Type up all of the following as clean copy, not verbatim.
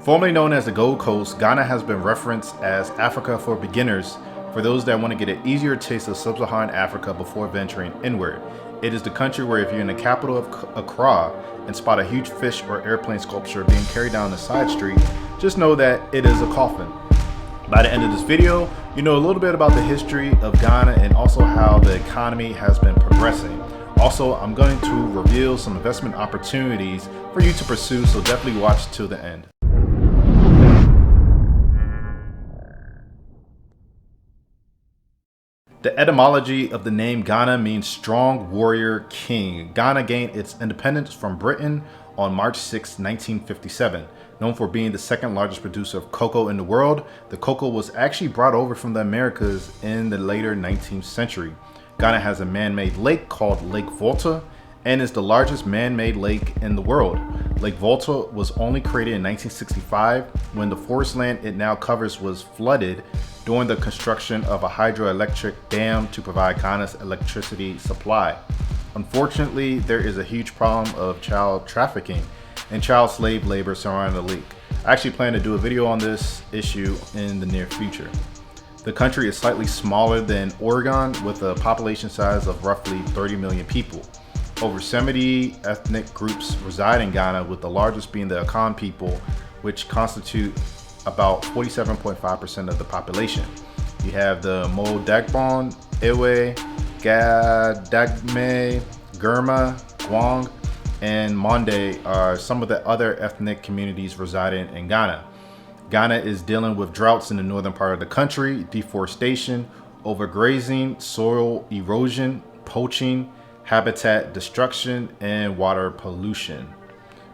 Formerly known as the Gold Coast, Ghana has been referenced as Africa for beginners for those that want to get an easier taste of sub-Saharan Africa before venturing inward. It is the country where if you're in the capital of Accra and spot a huge fish or airplane sculpture being carried down the side street, just know that it is a coffin. By the end of this video, you know a little bit about the history of Ghana and also how the economy has been progressing. Also, I'm going to reveal some investment opportunities for you to pursue, so definitely watch till the end. The etymology of the name Ghana means strong warrior king. Ghana gained its independence from Britain on March 6, 1957. Known for being the second largest producer of cocoa in the world, the cocoa was actually brought over from the Americas in the later 19th century. Ghana has a man-made lake called Lake Volta and is the largest man-made lake in the world. Lake Volta was only created in 1965 when the forest land it now covers was flooded during the construction of a hydroelectric dam to provide Ghana's electricity supply. Unfortunately, there is a huge problem of child trafficking and child slave labor surrounding the lake. I actually plan to do a video on this issue in the near future. The country is slightly smaller than Oregon with a population size of roughly 30 million people. Over 70 ethnic groups reside in Ghana, with the largest being the Akan people, which constitute about 47.5% of the population. You have the Mo Dagbon, Ewe, Gadagme, Gurma, Gwang, and Monde are some of the other ethnic communities residing in Ghana. Ghana is dealing with droughts in the northern part of the country, deforestation, overgrazing, soil erosion, poaching, habitat destruction, and water pollution.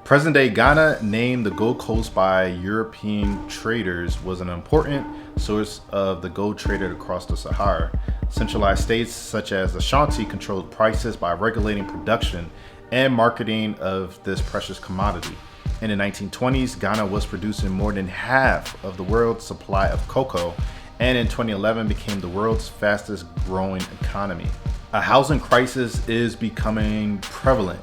Present-day Ghana, named the Gold Coast by European traders, was an important source of the gold traded across the Sahara. Centralized states such as Ashanti controlled prices by regulating production and marketing of this precious commodity. In the 1920s, Ghana was producing more than half of the world's supply of cocoa, and in 2011 became the world's fastest growing economy. A housing crisis is becoming prevalent.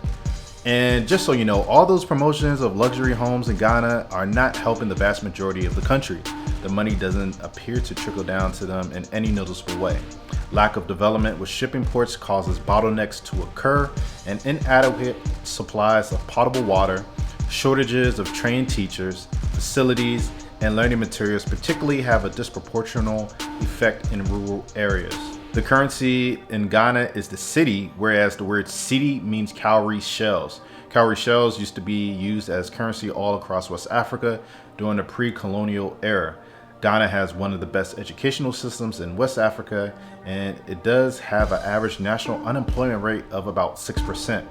And just so you know, all those promotions of luxury homes in Ghana are not helping the vast majority of the country. The money doesn't appear to trickle down to them in any noticeable way. Lack of development with shipping ports causes bottlenecks to occur, and inadequate supplies of potable water, shortages of trained teachers, facilities, and learning materials particularly have a disproportional effect in rural areas. The currency in Ghana is the cedi, whereas the word cedi means cowrie shells. Cowrie shells used to be used as currency all across West Africa during the pre-colonial era. Ghana has one of the best educational systems in West Africa, and it does have an average national unemployment rate of about 6%,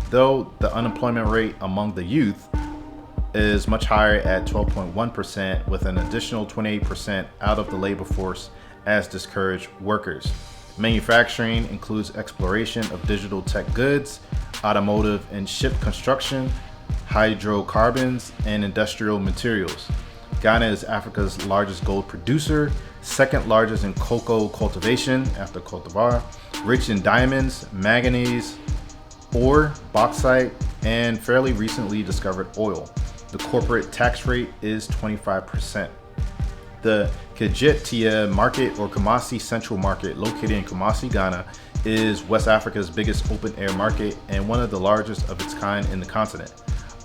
though the unemployment rate among the youth is much higher at 12.1%, with an additional 28% out of the labor force as discouraged workers. Manufacturing includes exploration of digital tech goods, automotive and ship construction, hydrocarbons, and industrial materials. Ghana is Africa's largest gold producer, second largest in cocoa cultivation after Cote d'Ivoire, rich in diamonds, manganese, ore, bauxite, and fairly recently discovered oil. The corporate tax rate is 25%. The Kejetia Market, or Kumasi Central Market, located in Kumasi, Ghana, is West Africa's biggest open-air market and one of the largest of its kind in the continent.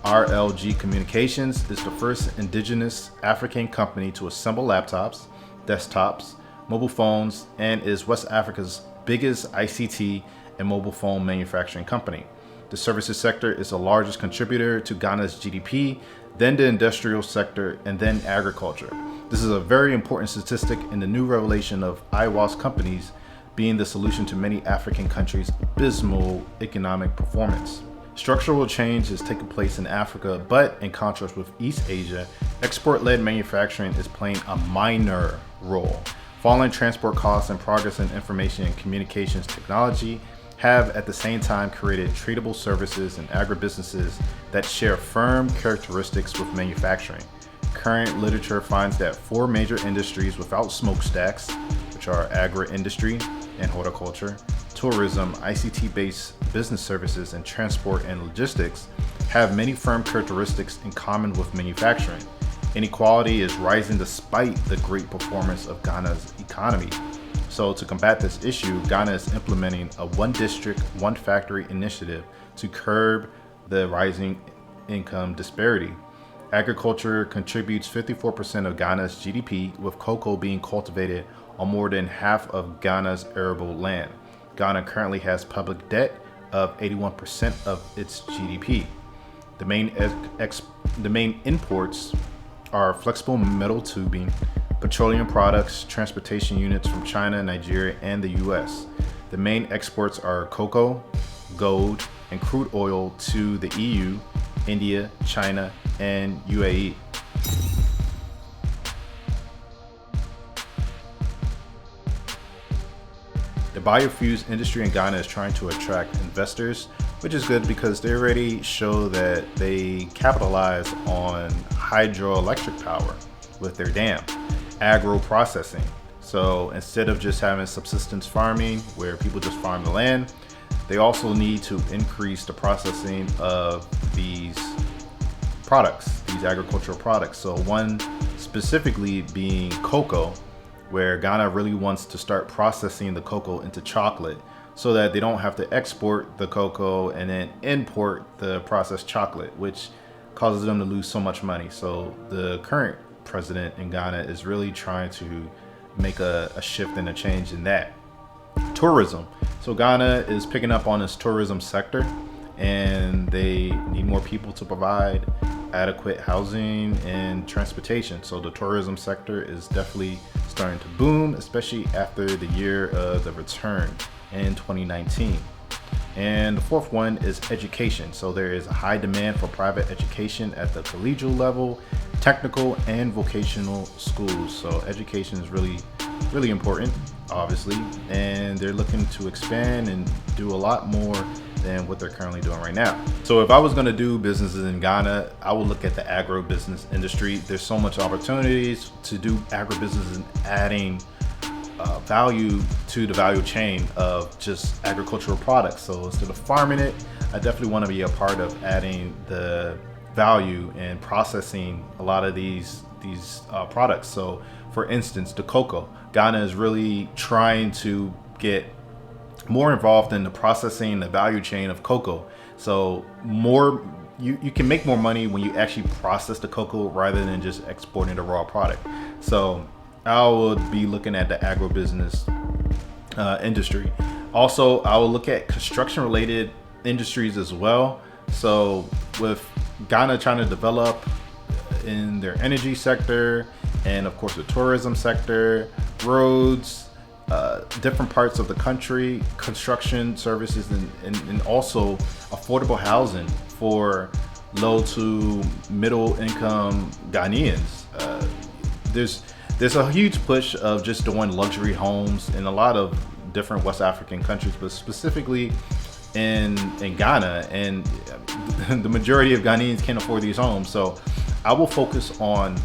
Rlg Communications is the first indigenous African company to assemble laptops, desktops, mobile phones, and is West Africa's biggest ICT and mobile phone manufacturing company. The services sector is the largest contributor to Ghana's GDP, then the industrial sector, and then agriculture. This is a very important statistic in the new revelation of IWAS companies being the solution to many African countries' abysmal economic performance. Structural change is taking place in Africa, but in contrast with East Asia, export-led manufacturing is playing a minor role. Falling transport costs and progress in information and communications technology have at the same time created tradable services and agribusinesses that share firm characteristics with manufacturing. Current literature finds that 4 major industries without smokestacks, which are agri-industry and horticulture, tourism, ICT-based business services, and transport and logistics, have many firm characteristics in common with manufacturing. Inequality is rising despite the great performance of Ghana's economy. So to combat this issue, Ghana is implementing a one district, one factory initiative to curb the rising income disparity. Agriculture contributes 54% of Ghana's GDP, with cocoa being cultivated on more than half of Ghana's arable land. Ghana currently has public debt of 81% of its GDP. The main imports are flexible metal tubing, petroleum products, transportation units from China, Nigeria, and the US. The main exports are cocoa, gold, and crude oil to the EU, India, China, and UAE. The biofuels industry in Ghana is trying to attract investors, which is good because they already show that they capitalize on hydroelectric power with their dam. Agro processing. So instead of just having subsistence farming where people just farm the land, they also need to increase the processing of these products, these agricultural products. So one specifically being cocoa, where Ghana really wants to start processing the cocoa into chocolate so that they don't have to export the cocoa and then import the processed chocolate, which causes them to lose so much money. So the current president in Ghana is really trying to make a shift and a change in that. Tourism. So Ghana is picking up on this tourism sector, and they need more people to provide adequate housing and transportation. So the tourism sector is definitely starting to boom, especially after the year of the return in 2019. And the fourth one is education. So there is a high demand for private education at the collegial level, technical and vocational schools. So education is really important, obviously, and they're looking to expand and do a lot more than what they're currently doing right now. So if I was going to do businesses in Ghana, I would look at the agribusiness industry. There's so much opportunities to do agribusiness and adding value to the value chain of just agricultural products. So instead of farming it, I definitely want to be a part of adding the value and processing a lot of these products. So for instance, the cocoa, Ghana is really trying to get more involved in the processing, the value chain of cocoa. So you can make more money when you actually process the cocoa rather than just exporting the raw product. So I would be looking at the agribusiness industry. Also, I will look at construction related industries as well. So with Ghana trying to develop in their energy sector, and of course the tourism sector, roads, different parts of the country, construction services, and also affordable housing for low to middle income Ghanaians. There's a huge push of just doing luxury homes in a lot of different West African countries, but specifically in Ghana, and the majority of Ghanaians can't afford these homes. So I will focus on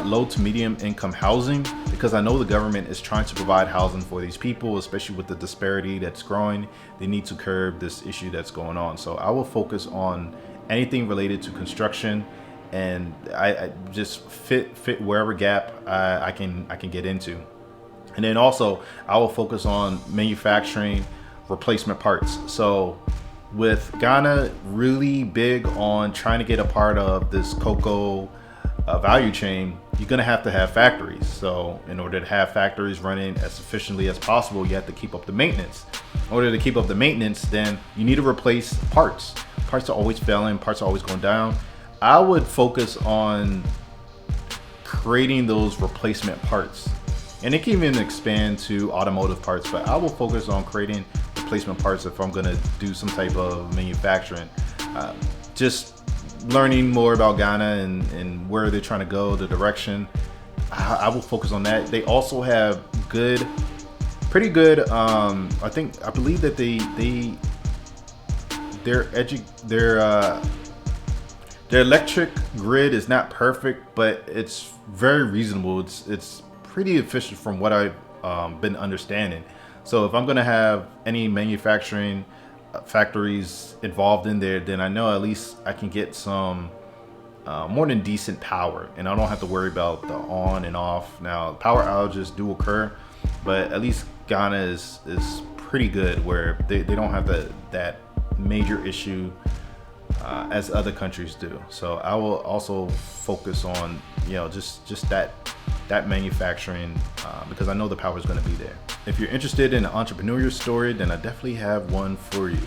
low to medium income housing, because I know the government is trying to provide housing for these people, especially with the disparity that's growing. They need to curb this issue that's going on. So I will focus on anything related to construction, and I just fit wherever gap I can get into. And then also I will focus on manufacturing replacement parts. So with Ghana really big on trying to get a part of this cocoa value chain, you're going to have factories. So in order to have factories running as efficiently as possible, you have to keep up the maintenance. In order to keep up the maintenance, then you need to replace parts. Parts are always failing, parts are always going down. I would focus on creating those replacement parts. And it can even expand to automotive parts, but I will focus on creating replacement parts if I'm going to do some type of manufacturing. Just learning more about Ghana and where they're trying to go, the direction. I will focus on that. They also have pretty good. I believe that their electric grid is not perfect, but it's very reasonable. It's pretty efficient from what I've been understanding. So if I'm going to have any manufacturing factories involved in there, then I know at least I can get some more than decent power, and I don't have to worry about the on and off. Now, power outages do occur, but at least Ghana is pretty good where they don't have that major issue as other countries do. So I will also focus on just that manufacturing because I know the power is going to be there. If you're interested in an entrepreneurial story, then I definitely have one for you.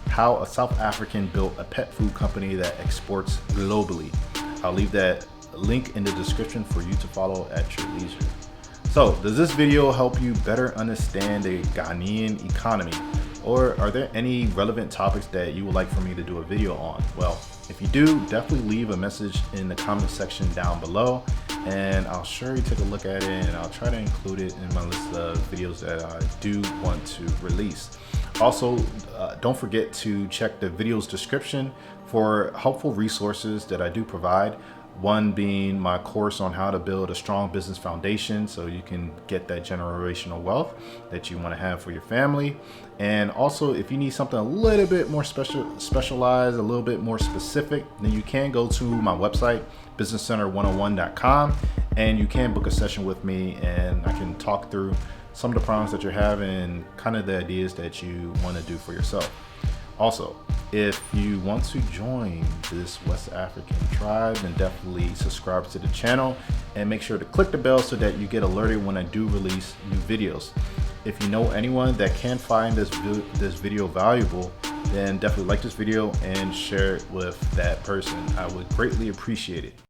How a South African built a pet food company that exports globally. I'll leave that link in the description for you to follow at your leisure. So, does this video help you better understand the Ghanaian economy? Or are there any relevant topics that you would like for me to do a video on? Well, if you do, definitely leave a message in the comment section down below, and I'll surely take a look at it, and I'll try to include it in my list of videos that I do want to release. Also, don't forget to check the video's description for helpful resources that I do provide. One being my course on how to build a strong business foundation so you can get that generational wealth that you want to have for your family. And also, if you need something a little bit more specialized, a little bit more specific, then you can go to my website, businesscenter101.com, and you can book a session with me, and I can talk through some of the problems that you're having and kind of the ideas that you want to do for yourself. Also, if you want to join this West African tribe, then definitely subscribe to the channel and make sure to click the bell so that you get alerted when I do release new videos. If you know anyone that can find this video valuable, then definitely like this video and share it with that person. I would greatly appreciate it.